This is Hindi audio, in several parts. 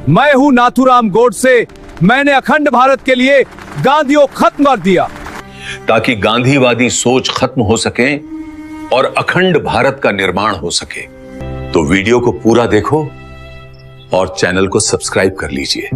मैं हूं नाथूराम गोडसे। मैंने अखंड भारत के लिए गांधी को खत्म कर दिया। ताकि गांधीवादी सोच खत्म हो सके और अखंड भारत का निर्माण हो सके। तो वीडियो को पूरा देखो और चैनल को सब्सक्राइब कर लीजिए।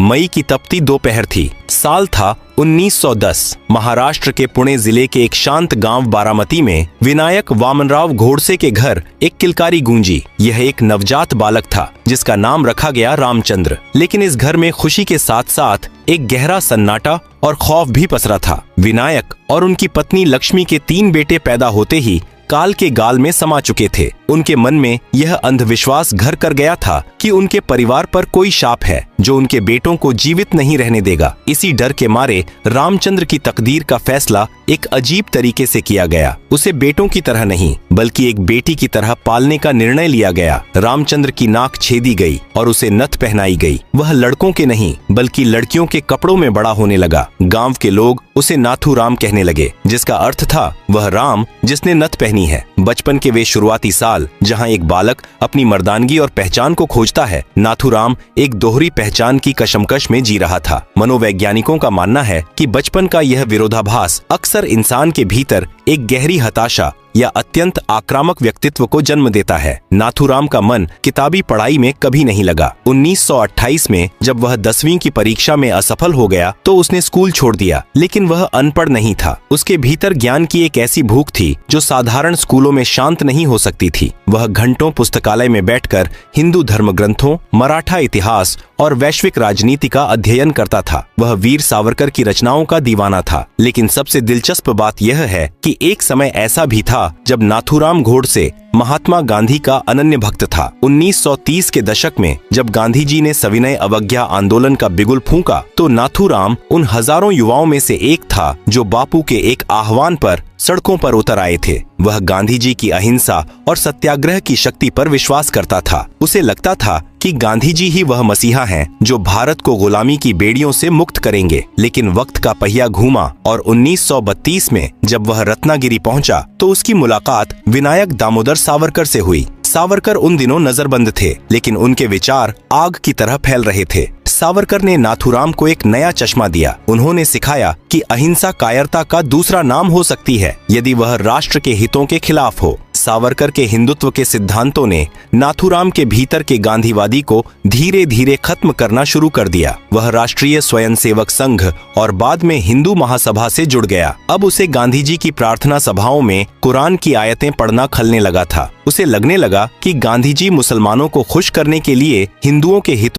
मई की तपती दोपहर थी। साल था 1910। महाराष्ट्र के पुणे जिले के एक शांत गांव बारामती में विनायक वामनराव गोडसे के घर एक किलकारी गूंजी। यह एक नवजात बालक था जिसका नाम रखा गया रामचंद्र। लेकिन इस घर में खुशी के साथ साथ एक गहरा सन्नाटा और खौफ भी पसरा था। विनायक और उनकी पत्नी लक्ष्मी के 3 बेटे पैदा होते ही काल के गाल में समा चुके थे। उनके मन में यह अंधविश्वास घर कर गया था कि उनके परिवार पर कोई शाप है जो उनके बेटों को जीवित नहीं रहने देगा। इसी डर के मारे रामचंद्र की तकदीर का फैसला एक अजीब तरीके से किया गया। उसे बेटों की तरह नहीं बल्कि एक बेटी की तरह पालने का निर्णय लिया गया। रामचंद्र की नाक छेदी गई और उसे नथ पहनाई गई। वह लड़कों के नहीं बल्कि लड़कियों के कपड़ों में बड़ा होने लगा। गांव के लोग उसे नाथूराम कहने लगे, जिसका अर्थ था वह राम जिसने नथ पहनी है। बचपन के वे शुरुआती साल जहां एक बालक अपनी मर्दानगी और पहचान को खोजता है, नाथूराम एक दोहरी पहचान की कशमकश में जी रहा था। मनोवैज्ञानिकों का मानना है कि बचपन का यह विरोधाभास अक्सर इंसान के भीतर एक गहरी हताशा या अत्यंत आक्रामक व्यक्तित्व को जन्म देता है। नाथूराम का मन किताबी पढ़ाई में कभी नहीं लगा। 1928 में जब वह 10वीं की परीक्षा में असफल हो गया तो उसने स्कूल छोड़ दिया। लेकिन वह अनपढ़ नहीं था। उसके भीतर ज्ञान की एक ऐसी भूख थी जो साधारण स्कूलों में शांत नहीं हो सकती थी। वह घंटों पुस्तकालय में बैठकर हिंदू धर्म ग्रंथों, मराठा इतिहास और वैश्विक राजनीति का अध्ययन करता था। वह वीर सावरकर की रचनाओं का दीवाना था। लेकिन सबसे दिलचस्प बात यह है कि एक समय ऐसा भी था जब नाथूराम गोडसे महात्मा गांधी का अनन्य भक्त था। 1930 के दशक में जब गांधी जी ने सविनय अवज्ञा आंदोलन का बिगुल फूंका तो नाथूराम उन हजारों युवाओं में से एक था जो बापू के एक आह्वान पर सड़कों पर उतर आए थे। वह गांधी जी की अहिंसा और सत्याग्रह की शक्ति पर विश्वास करता था। उसे लगता था कि गांधी जी ही वह मसीहा हैं जो भारत को गुलामी की बेड़ियों से मुक्त करेंगे। लेकिन वक्त का पहिया घूमा और 1932 में जब वह रत्नागिरी पहुंचा तो उसकी मुलाकात विनायक दामोदर सावरकर से हुई। सावरकर उन दिनों नजरबंद थे, लेकिन उनके विचार आग की तरह फैल रहे थे। सावरकर ने नाथूराम को एक नया चश्मा दिया। उन्होंने सिखाया कि अहिंसा कायरता का दूसरा नाम हो सकती है यदि वह राष्ट्र के हितों के खिलाफ हो। सावरकर के हिंदुत्व के सिद्धांतों ने नाथूराम के भीतर के गांधीवादी को धीरे धीरे खत्म करना शुरू कर दिया। वह राष्ट्रीय स्वयंसेवक संघ और बाद में हिंदू महासभा से जुड़ गया। अब उसे गांधी जी की प्रार्थना सभाओं में कुरान की आयतें पढ़ना खलने लगा था। उसे लगने लगा कि गांधी जी मुसलमानों को खुश करने के लिए हिंदुओं के हित